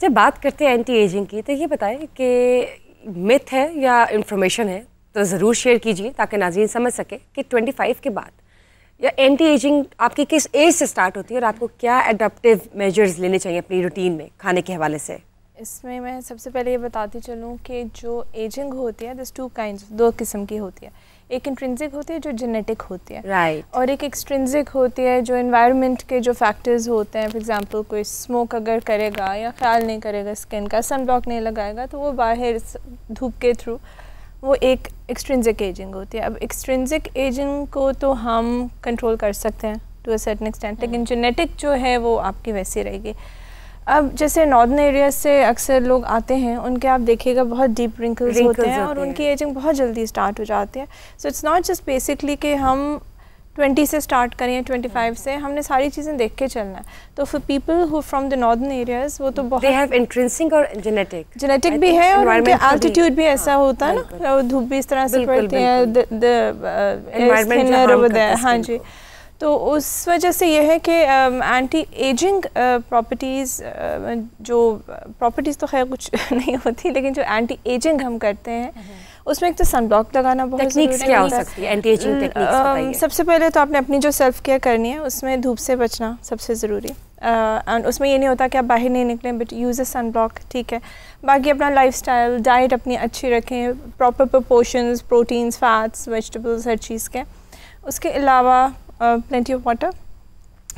जब बात करते हैं एंटी एजिंग की, तो ये बताएं कि मिथ है या इन्फॉर्मेशन है, तो ज़रूर शेयर कीजिए ताकि नाज़रीन समझ सके कि 25 के बाद या एंटी एजिंग आपकी किस एज से स्टार्ट होती है और आपको क्या एडाप्टिव मेजर्स लेने चाहिए अपनी रूटीन में खाने के हवाले से। इसमें मैं सबसे पहले ये बताती चलूँ कि जो एजिंग होती है दिस 2 काइंड्स, 2 किस्म की होती है। एक इंट्रिंसिक होती है जो जेनेटिक होती है, राइट, और एक एक्सट्रिंसिक होती है जो एनवायरनमेंट के जो फैक्टर्स होते हैं। फॉर एग्जांपल कोई स्मोक अगर करेगा या ख्याल नहीं करेगा स्किन का, सन ब्लॉक नहीं लगाएगा, तो वो बाहर धूप के थ्रू वो एक एक्सट्रिंसिक एजिंग होती है। अब एक्सट्रिंसिक एजिंग को तो हम कंट्रोल कर सकते हैं टू अ सर्टेन एक्सटेंट, लेकिन जेनेटिक जो है वो आपकी वैसी रहेगी। अब जैसे नॉर्दर्न एरिया से अक्सर लोग आते हैं, उनके आप देखिएगा बहुत डीप रिंकल्स होते हैं और उनकी एजिंग बहुत जल्दी स्टार्ट हो जाती है। So it's not just basically कि हम 20 से स्टार्ट करें या 25 से, हमने सारी चीज़ें देख के चलना है। तो for people who from the northern areas वो तो बहुत दे हैव इंट्रिंसिक और जेनेटिक भी है, और उनके एल्टीट्यूड भी ऐसा होता है ना, धूप भी इस तरह से पड़ती है, हाँ जी। तो उस वजह से यह है कि एंटी एजिंग प्रॉपर्टीज़, जो प्रॉपर्टीज़ तो खैर कुछ नहीं होती, लेकिन जो एंटी एजिंग हम करते हैं उसमें एक तो सन ब्लॉक लगाना बहुत ज़रूरी है। क्या हो सकती है एंटी एजिंग टेक्निक्स बताइए। सबसे पहले तो आपने अपनी जो सेल्फ केयर करनी है उसमें धूप से बचना सबसे ज़रूरी, एंड उसमें ये नहीं होता कि आप बाहर नहीं निकलें, but use a sunblock, ठीक है। बाकी अपना लाइफस्टाइल, डाइट अपनी अच्छी रखें, proper proportions, proteins, fats, vegetables, हर चीज़ के। उसके अलावा plenty of water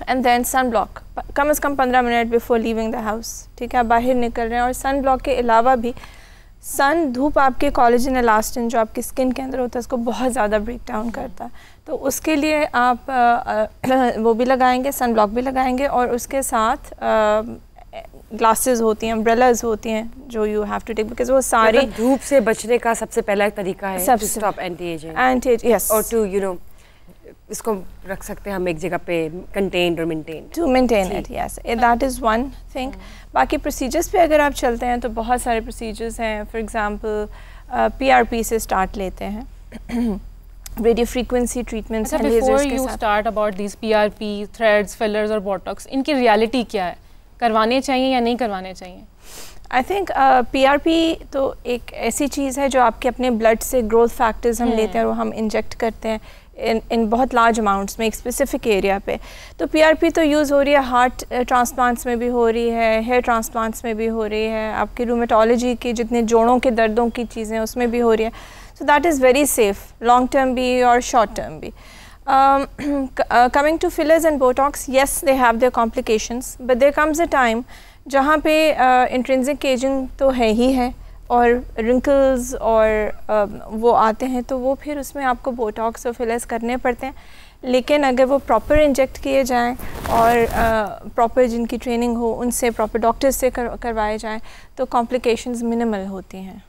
and then sun block, कम से कम 15 minute before leaving the house, ठीक है। आप बाहर निकल रहे हैं, और सन ब्लॉक के अलावा भी सन धूप आपके कोलेजन इलास्टिन जो आपकी स्किन के अंदर होता है उसको बहुत ज़्यादा ब्रेक डाउन करता है, तो उसके लिए आप वो भी लगाएंगे, सन ब्लॉक भी लगाएंगे, और उसके साथ ग्लासेस होती हैं, अम्ब्रेलाज होती हैं जो you have to take, because वो सारी धूप से बचने का सबसे पहला तरीका है to stop anti aging, yes, और टू यू नो इसको रख सकते हैं हम एक जगह पे कंटेन्ड और maintain, to maintain it, yes, that is one thing. बाकी प्रोसीजर्स पे अगर आप चलते हैं तो बहुत सारे प्रोसीजर्स हैं। फॉर एग्जांपल PRP से स्टार्ट लेते हैं, radio frequency treatments and before you start about this PRP, threads, fillers और बोटॉक्स, इनकी रियलिटी क्या है? करवाने चाहिए या नहीं करवाने चाहिए? आई थिंक PRP तो एक ऐसी चीज़ है जो आपके अपने ब्लड से ग्रोथ फैक्टर्स हम लेते हैं और हम इंजेक्ट करते हैं इन बहुत लार्ज अमाउंट्स में एक स्पेसिफिक एरिया पे। तो PRP तो यूज़ हो रही है हार्ट ट्रांसप्लांट्स में भी हो रही है, हेयर ट्रांसप्लांट्स में भी हो रही है, आपकी रूमेटोलॉजी के जितने जोड़ों के दर्दों की चीज़ें उसमें भी हो रही है। So that is very safe, long term भी और शॉर्ट टर्म भी। Coming to fillers and Botox, yes they have their complications, but there comes a time जहाँ पे इंट्रिंसिक एजिंग तो है ही है और रिंकल्स और वो आते हैं, तो वो फिर उसमें आपको बोटॉक्स और फिलर्स करने पड़ते हैं। लेकिन अगर वो प्रॉपर इंजेक्ट किए जाएं और प्रॉपर जिनकी ट्रेनिंग हो उनसे, प्रॉपर डॉक्टर्स से करवाए जाएं, तो कॉम्प्लिकेशंस मिनिमल होती हैं।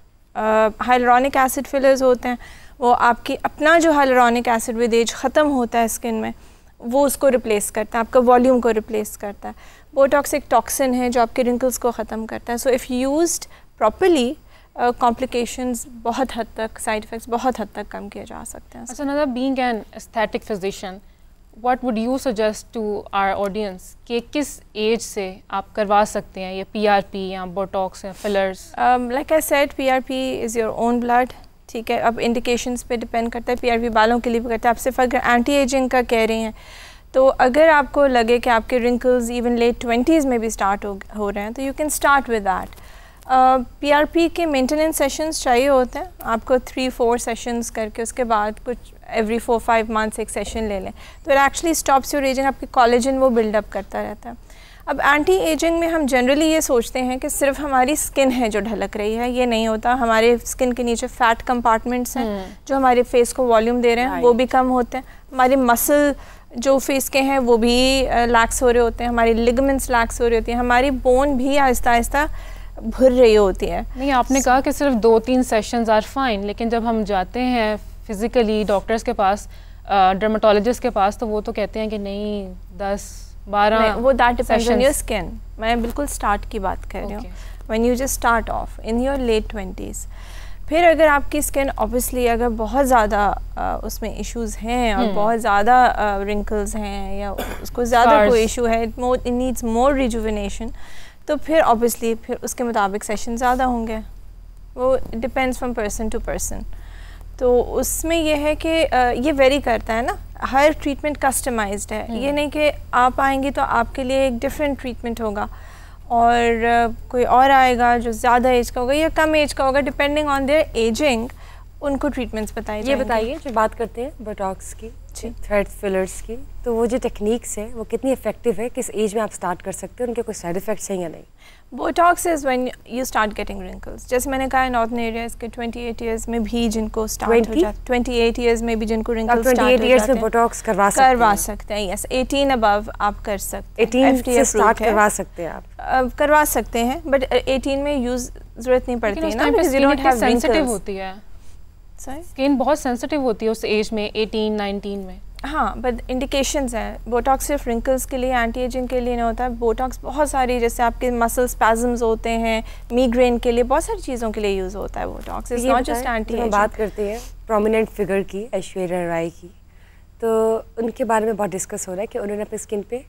हाइलुरोनिक एसिड फिलर्स होते हैं, वो आपकी अपना जो हाइलुरोनिक एसिड विद एज ख़त्म होता है स्किन में, वो उसको रिप्लेस करता है, आपका वॉल्यूम को रिप्लेस करता है। बोटॉक्स एक टॉक्सिन है जो आपके रिंकल्स को ख़त्म करता है। So if used properly complications बहुत हद तक, साइड इफ़ेक्ट्स बहुत हद तक कम किए जा सकते हैं। अच्छा नाज़ा, being an aesthetic physician, what would you suggest to our audience कि किस एज से आप करवा सकते हैं ये PRP या बोटॉक्स या fillers? Like I said, PRP is your own blood, ठीक है। अब इंडिकेशंस पे डिपेंड करता है, PRP बालों के लिए भी करता है। आप सिर्फ अगर एंटी एजिंग का कह रही हैं, तो अगर आपको लगे कि आपके रिंकल्स इवन लेट 20s में भी स्टार्ट हो रहे हैं, तो you can start with that. PRP के मेंटेनेंस सेशंस चाहिए होते हैं आपको, 3-4 सेशंस करके, उसके बाद कुछ एवरी 4-5 मंथ्स एक सेशन ले लें, तो it actually stops your ageing, आपकी कोलेजन वो बिल्डअप करता रहता है। अब एंटी एजिंग में हम जनरली ये सोचते हैं कि सिर्फ हमारी स्किन है जो ढलक रही है, ये नहीं होता। हमारे स्किन के नीचे फैट कंपार्टमेंट्स हैं जो हमारे फेस को वॉल्यूम दे रहे हैं, वो भी कम होते हैं। हमारे मसल जो फेस के हैं वो भी लैक्स हो रहे होते हैं, हमारी लिगामेंट्स लैक्स हो रही होती हैं, हमारी बोन भी आहिस्ता आहिस्ता भर रही होती है। नहीं, आपने कहा कि सिर्फ 2-3 सेशंस आर फाइन, लेकिन जब हम जाते हैं फिज़िकली डॉक्टर्स के पास, डर्मेटोलॉजिस्ट के पास, तो वो तो कहते हैं कि नहीं 10-12, वो that depends on your skin. मैं बिल्कुल स्टार्ट की बात कर रही हूँ, when you just start off in your late 20s। फिर अगर आपकी स्किन ऑब्वियसली अगर बहुत ज़्यादा उसमें इश्यूज़ हैं और बहुत ज़्यादा रिंकल्स हैं या उसको ज़्यादा कोई इशू है, इट नीड्स मोर रिजुविनेशन, तो फिर ऑब्वियसली फिर उसके मुताबिक सेशन ज़्यादा होंगे, वो depends from person to person. तो उसमें यह है कि ये वेरी करता है ना, हर ट्रीटमेंट कस्टमाइज्ड है। ये नहीं कि आप आएंगी तो आपके लिए एक डिफरेंट ट्रीटमेंट होगा और कोई और आएगा जो ज़्यादा एज का होगा या कम एज का होगा, डिपेंडिंग ऑन देयर एजिंग उनको ट्रीटमेंट्स बताइए। ये बताइए, जो बात करते हैं बोटॉक्स की, थ्रेड फिलर्स की, तो वो जो टेक्निक्स है वो कितनी इफेक्टिव है, किस एज में आप स्टार्ट कर सकते हैं, उनके कोई साइड इफेक्ट्स हैं या नहीं? Botox is when you start getting wrinkles. जैसे मैंने कहा नॉर्दर्न एरियाज़ के 28 इयर्स में भी जिनको स्टार्ट हो जाते, 28 इयर्स में भी जिनको रिंकल्स स्टार्ट हो जाते हैं, 28 में बोटॉक्स करवा सकते हैं। यस, 18 अबव आप कर सकते हैं, 18 से स्टार्ट करवा सकते हैं आप, करवा सकते हैं, बट 18 में यूज़ ज़रूरत नहीं पड़ती है ना, because you don't have sensitive होती है, स्किन बहुत सेंसिटिव होती है उस एज में, 18-19 में। हाँ, बट इंडिकेशंस हैं। बोटॉक्स सिर्फ रिंकल्स के लिए, एंटी एजिंग के लिए नहीं होता है। बोटॉक्स बहुत सारी, जैसे आपके मसल स्पैज़म्स होते हैं, मीग्रेन के लिए, बहुत सारी चीज़ों के लिए यूज़ होता है Botox. It's not just anti ageing. बात करते हैं प्रोमिनेंट फिगर की, ऐश्वर्या राय की, तो उनके बारे में बहुत डिस्कस हो रहा है कि उन्होंने अपनी स्किन पे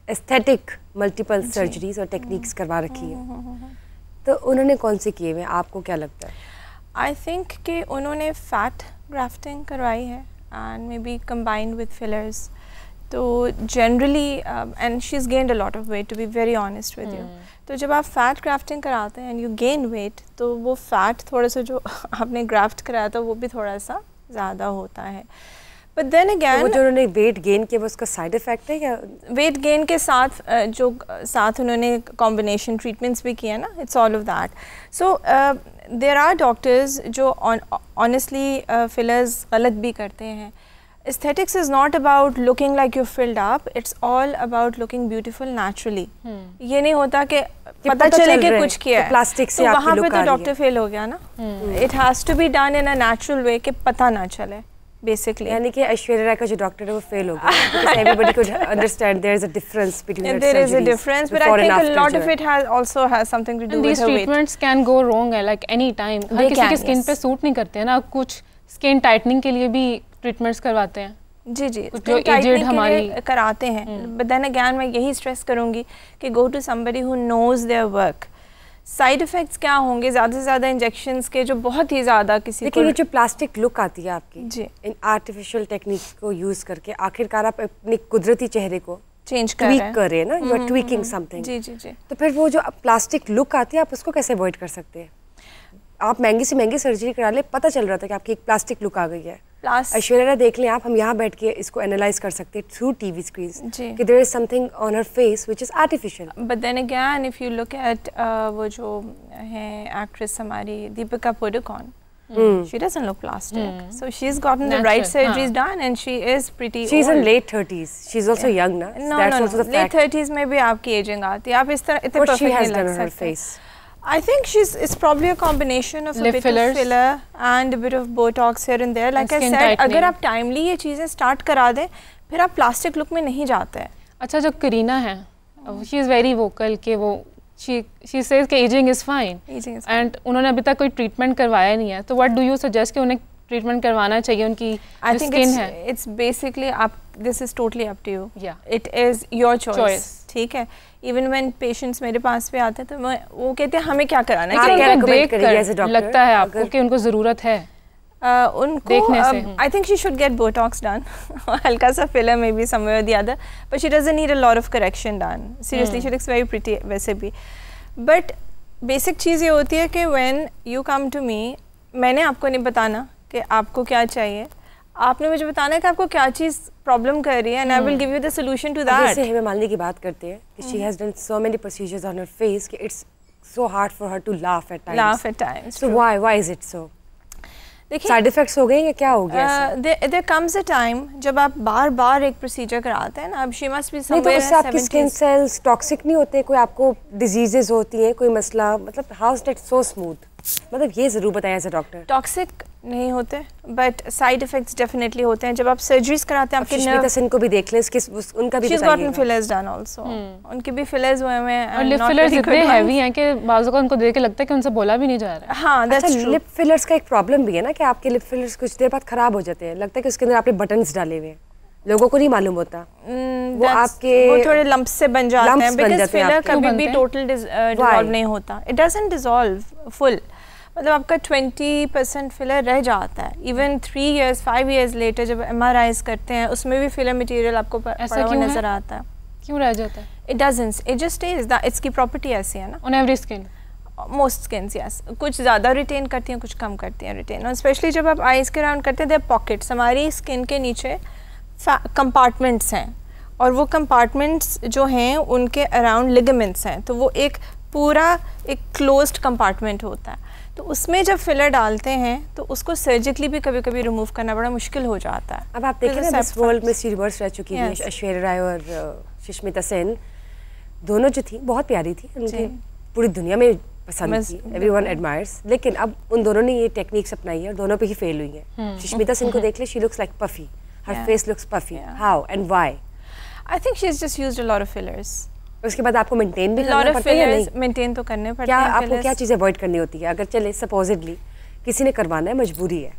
एस्थेटिक मल्टीपल सर्जरीज और टेक्निक्स करवा रखी है, तो उन्होंने कौन से किए हुए, आपको क्या लगता है? आई थिंक कि उन्होंने फैट ग्राफ्टिंग करवाई है and maybe combined with fillers. तो generally and she's gained a lot of weight, to be very honest with you. तो जब आप fat grafting कराते हैं and you gain weight, तो वो fat थोड़ा सा जो आपने graft कराया था वो भी थोड़ा सा ज़्यादा होता है। But then again, वो जो उन्होंने weight gain किया वो उसका side effect है या? weight gain के साथ जो साथ उन्होंने combination treatments भी किया ना, it's all of that. So there are doctors जो honestly fillers गलत भी करते हैं। Aesthetics is not about looking like you filled up, it's all about looking beautiful naturally. ये नहीं होता कि पता चले कि कुछ किया है, प्लास्टिक से तो आपकी वहाँ पे look तो डॉक्टर फेल हो गया ना। It has to be done in a natural way कि पता ना चले basically. यानी कि ऐश्वर्या राय का जो डॉक्टर है वो फेल हो गया, because everybody could understand there is a difference between the there is a difference, but I think a lot of it has something to do with these her weight. treatments can go wrong like any time. हर किसी की skin पे suit नहीं करते हैं ना, कुछ skin tightening के लिए भी ट्रीटमेंट्स करवाते हैं। जी जी, जो एजेड हमारी कराते हैं, बट देन अगेन मैं यही स्ट्रेस करूँगी कि go to somebody who knows their work. Side effects क्या होंगे ज़्यादा से ज़्यादा इंजेक्शंस के, जो बहुत ही ज़्यादा किसी लेकिन ये जो प्लास्टिक लुक आती है आपकी जी, इन आर्टिफिशियल टेक्निक्स को यूज़ करके आखिरकार आप अपने कुदरती चेहरे को चेंज कर रहे हैं ना, यू आर ट्वीकिंग समथिंग। जी जी जी, तो फिर वो जो प्लास्टिक लुक आती है आप उसको कैसे अवॉइड कर सकते हैं? आप महंगी से महंगी सर्जरी करा ले, पता चल रहा था कि आपकी एक प्लास्टिक लुक आ गई है, ऐश्वर्या राय देख लें आप, हम यहाँ बैठ के इसको एनालाइज कर सकते हैं थ्रू टीवी स्क्रीन कि there is something on her face which is artificial. But then again if you look at वो जो है एक्ट्रेस हमारी Deepika Padukone, she doesn't look plastic, so she's gotten the right surgeries done and she is pretty she's old. in late 30s, she's also young na, that's also the fact. late 30s में भी आपकी ageing आती है, आप इस तरह इतने perfect नहीं लग सकते। I think it's probably a combination of a bit of filler and a bit of Botox here and there. Like I said, अगर आप timely ये चीज़ें start करा दें, फिर आप plastic look में नहीं जाते हैं। अच्छा, जो करीना है, she is very vocal कि वो she says कि aging is fine, and उन्होंने अभी तक कोई treatment करवाया नहीं है, तो what do you suggest कि उन्हें ट्रीटमेंट करवाना चाहिए उनकी स्किन है? It's basically आप, this is totally up to you. Yeah. It is your choice. ठीक है। Even when patients मेरे पास पे आते हैं तो वो कहते हैं हमें क्या कराना है, क्या recommend करेंगे as a doctor? लगता है आपको कि उनको ज़रूरत है उनको देखने से? I think she should get Botox done. हल्का सा filler maybe somewhere or the other, but she doesn't need a lot of correction done. Seriously, she looks very pretty वैसे भी. But basic चीज़ ये होती है कि when you come to me, मैंने आपको नहीं बताना कि आपको क्या चाहिए, आपने मुझे बताना है कि आपको क्या चीज़ प्रॉब्लम कर रही है, and I will give you the solution to that. जैसे हेमा मालिनी की बात करते हैं कि she has done so many procedures on her face कि it's so hard for her to laugh at times. Laugh at times. So why is it so? Side effects हो गए या क्या हो गया? There comes a time जब आप बार-बार एक प्रोसीजर कराते हैं ना, अब she must be somewhere नहीं, तो उससे आपकी स्किन सेल्स टॉक्सिक नहीं होते, कोई आपको डिजीजेस होती हैं, कोई मसला, मतलब how is that so smooth? मतलब ये जरूर बताया एज अ डॉक्टर। टॉक्सिक नहीं होते, बट साइड इफेक्ट्स डेफिनेटली होते हैं। जब आप सर्जरीज कराते हैं, आपके नर्व सुष्मिता को भी देख लें, उनका भी she's gotten fillers done also. उनके भी फिलर्स हुए हैं, और लिप फिलर्स इतने हैवी हैं कि बाज़ों का उनको देख के लगता है कि उनसे बोला भी नहीं जा रहा है। हाँ, that's true. लिप फिलर्स का एक प्रॉब्लम भी है ना कि आपके लिप फिलर्स कुछ देर बाद खराब हो जाते हैं, लगता है कि उसके अंदर आपने बटन्स डाले हुए हैं। लोगों को नहीं मालूम होता। वो आपके वो थोड़े लंप्स से बन जाते हैं, बिकॉज फिलर कभी भी टोटल डिसॉल्व नहीं होता, इट डजंट डिसॉल्व फुल, मतलब आपका 20% फिलर रह जाता है। इवन 3 years 5 years लेटर जब MRIs करते हैं उसमें भी फिलर मटेरियल आपको पड़ा हुआ नजर आता है। क्यों रह जाता है? It doesn't, it just stage, इसकी प्रॉपर्टी ऐसी है ना। On every skin? Most skins yes, कुछ ज़्यादा रिटेन करती हैं, कुछ कम करती हैं रिटेन, और स्पेशली जब आप आइज़ के राउंड करते हैं, देयर पॉकेट्स, हमारी स्किन के नीचे कंपार्टमेंट्स हैं, और वो कंपार्टमेंट्स जो हैं उनके अराउंड लिगामेंट्स हैं, तो वो एक पूरा एक क्लोज्ड कंपार्टमेंट होता है। तो उसमें जब फिलर डालते हैं तो उसको सर्जिकली भी कभी कभी रिमूव करना बड़ा मुश्किल हो जाता है। अब आप देखें ना, मिस वर्ल्ड में यूनिवर्स रह चुकी है ऐश्वर्या राय और सुष्मिता सेन, दोनों जो थी बहुत प्यारी थी, उनकी पूरी दुनिया में पसंद थी, एवरीवन एडमायर्स, लेकिन अब उन दोनों ने ये टेक्निक्स अपनाई है और दोनों पे ही फेल हुई है। सुष्मिता सेन को देख ले, she looks like puffy, her face looks puffy, how and why? I think she is just used a lot of fillers. उसके बाद आपको मेंटेन भी करना पड़ता है या नहीं? मेंटेन तो करने पड़ते हैं। क्या आपको क्या चीज़ अवॉइड करनी होती है? अगर चले सपोजिटली किसी ने करवाना है, मजबूरी है,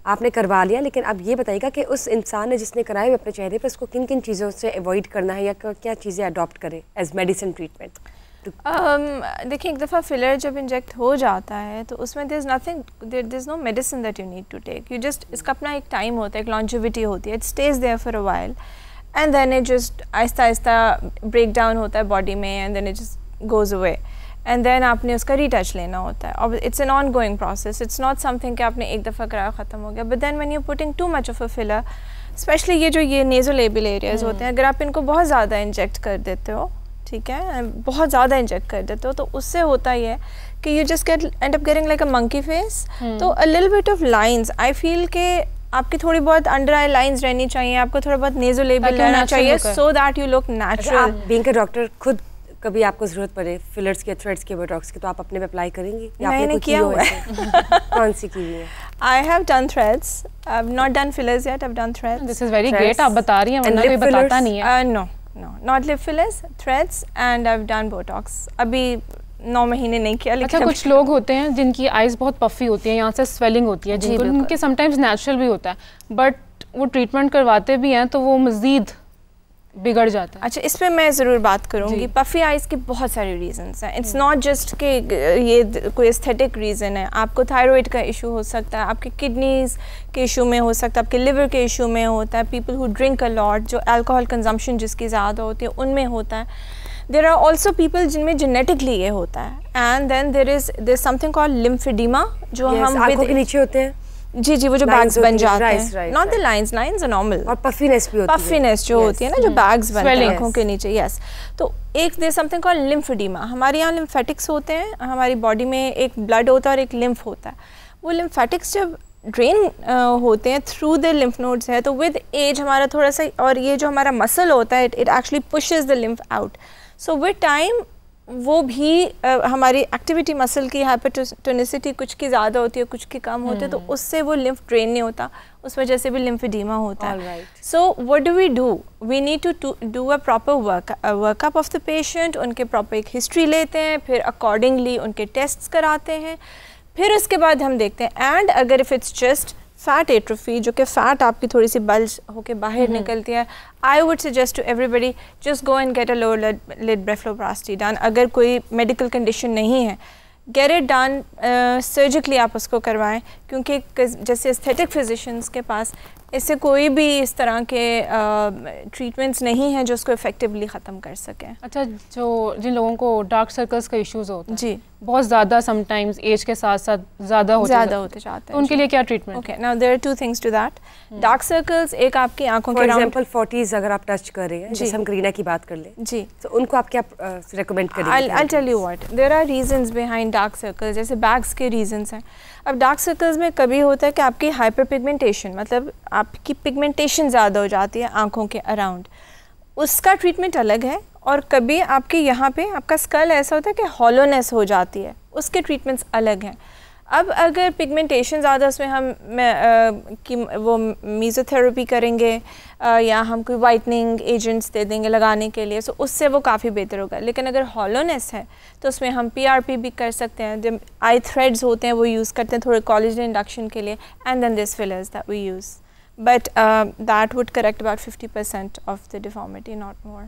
आपने करवा लिया, लेकिन अब ये बताइएगा कि उस इंसान ने जिसने कराया अपने चेहरे पर, उसको किन किन चीज़ों से अवॉइड करना है या क्या चीज़ें अडॉप्ट करे एज मेडिसिन ट्रीटमेंट? देखिए, एक दफ़ा फिलर जब इंजेक्ट हो जाता है तो उसमें there is nothing, there is no medicine that you need to take, you just, इसका अपना एक टाइम होता है, एक लॉन्जिविटी होती है, it stays there for a while and then it just आहिस्ता आहिस्ता ब्रेक डाउन होता है बॉडी में, and then it just goes away, and then आपने उसका रीटच लेना होता है। और it's an ongoing process, it's not something कि आपने एक दफ़ा कराया ख़त्म हो गया। But then when you putting too much of a filler, specially ये नेज़ोलेबियल एरियाज होते हैं, अगर आप इनको बहुत ज़्यादा इंजेक्ट कर देते हो, ठीक है, बहुत ज़्यादा इंजेक्ट कर देते हो, तो उससे होता ही है कि you just end up getting like a monkey face. तो a little bit of lines, I feel के आपकी थोड़ी बहुत अंडर आई लाइंस रहनी चाहिए, आपको थोड़ा बहुत नेज़ोलेबियल रहना चाहिए, so that you look natural. आप बीइंग अ डॉक्टर, खुद कभी आपको ज़रूरत पड़े फिलर्स के, थ्रेड्स के, बोटॉक्स के, तो आप अपने पे अप्लाई करेंगी या आपने किया हुआ है? कौन सी की हुई है? I have done threads. I've not done fillers yet. I've done threads. This is very great. आप बता रही हैं, वरना कोई बताता नहीं है। No, not lip fillers, threads, and I've done Botox. अभी 9 महीने नहीं किया। अच्छा, कुछ लोग होते हैं जिनकी आइज बहुत पफी होती है, यहाँ से स्वेलिंग होती है, जिनको उनके समटाइम्स नेचुरल भी होता है, बट वो ट्रीटमेंट करवाते भी हैं तो वो मज़ीद बिगड़ जाता है। अच्छा, इस पर मैं ज़रूर बात करूँगी। पफी आइज के बहुत सारे रीजंस हैं, इट्स नॉट जस्ट कि ये कोई एस्थेटिक रीज़न है। आपको थायराइड का इशू हो सकता है, आपके किडनीज़ के इशू में हो सकता है, आपके लिवर के इशू में होता है, people who drink a lot, जो अल्कोहल कंजम्पशन जिसकी ज़्यादा होती है उनमें होता है। देर आर ऑल्सो पीपल जिनमें जेनेटिकली ये होता है, and then there is something called lymphoedema, जो हम आंखों के नीचे होते हैं। जी, वो जो बैग्स बन जाते हैं, not the lines are normal, और पफीनेस भी होती है, पफीनेस जो होती है ना, जो बैग्स बनते हैं आंखों के नीचे, यस। तो एक देयर समथिंग कॉल्ड लिम्फेडिमा। हमारे यहाँ लिम्फेटिक्स होते हैं, हमारी बॉडी में एक ब्लड होता है और एक लिम्फ होता है। वो लिम्फेटिक्स जब ड्रेन होते हैं थ्रू द लिम्फ नोड्स है, तो विद एज हमारा थोड़ा सा, और ये जो हमारा मसल होता है, it actually pushes the lymph out, so with time वो भी हमारी एक्टिविटी, मसल की हाइपरटोनिसिटी कुछ की ज़्यादा होती है, कुछ की कम होती है, तो उससे वो लिम्फ ड्रेन नहीं होता, उस वजह से भी लिम्फेडिमा होता है। So what do? We need to do a proper workup of the patient, उनके प्रॉपर एक हिस्ट्री लेते हैं, फिर अकॉर्डिंगली उनके टेस्ट्स कराते हैं, फिर उसके बाद हम देखते हैं। एंड अगर if it's just fat atrophy, जो कि फैट आपकी थोड़ी सी बल्ज होके बाहर निकलती है, I would suggest to everybody just go and get a lower lid blepharoplasty done. अगर कोई मेडिकल कंडीशन नहीं है, गेट इट डन सर्जिकली, आप उसको करवाएं, क्योंकि जैसे एस्थेटिक फिजिशियंस के पास इससे कोई भी इस तरह के ट्रीटमेंट्स नहीं हैं जो उसको इफेक्टिवली ख़त्म कर सकें। अच्छा, जो जिन लोगों को डार्क सर्कल्स का इश्यूज होता है, जी, बहुत ज़्यादा समटाइम्स एज के साथ साथ ज़्यादा होते जाते हैं, तो उनके लिए क्या treatment? Okay, now there are 2 things to that. Dark circles, एक आपकी आंखों के राउंड, फॉर एग्जांपल 40s अगर आप टच कर रहे हैं, जैसे हम करीना की बात कर लें, जी, तो उनको आप क्या रेकमेंड करेंगे? I'll tell you what, there are reasons behind dark circles, जैसे बैग्स के रीजंस हैं। अब डार्क सर्कल्स में कभी होता है कि आपकी हाइपर पिगमेंटेशन, मतलब आपकी पिगमेंटेशन ज़्यादा हो जाती है आंखों के अराउंड, उसका ट्रीटमेंट अलग है। और कभी आपके यहाँ पे आपका स्कल ऐसा होता है कि हॉलोनेस हो जाती है, उसके ट्रीटमेंट्स अलग हैं। अब अगर पिगमेंटेशन ज़्यादा, उसमें हम कि वो मीज़ोथेरेपी करेंगे या हम कोई वाइटनिंग एजेंट्स दे देंगे लगाने के लिए, सो उससे वो काफ़ी बेहतर होगा। लेकिन अगर हॉलोनेस है तो उसमें हम PRP भी कर सकते हैं, जब आई थ्रेड्स होते हैं वो यूज़ करते हैं थोड़े कोलेजन इंडक्शन के लिए, and then this fillers that we use. but that would correct about 50% of the deformity, not more.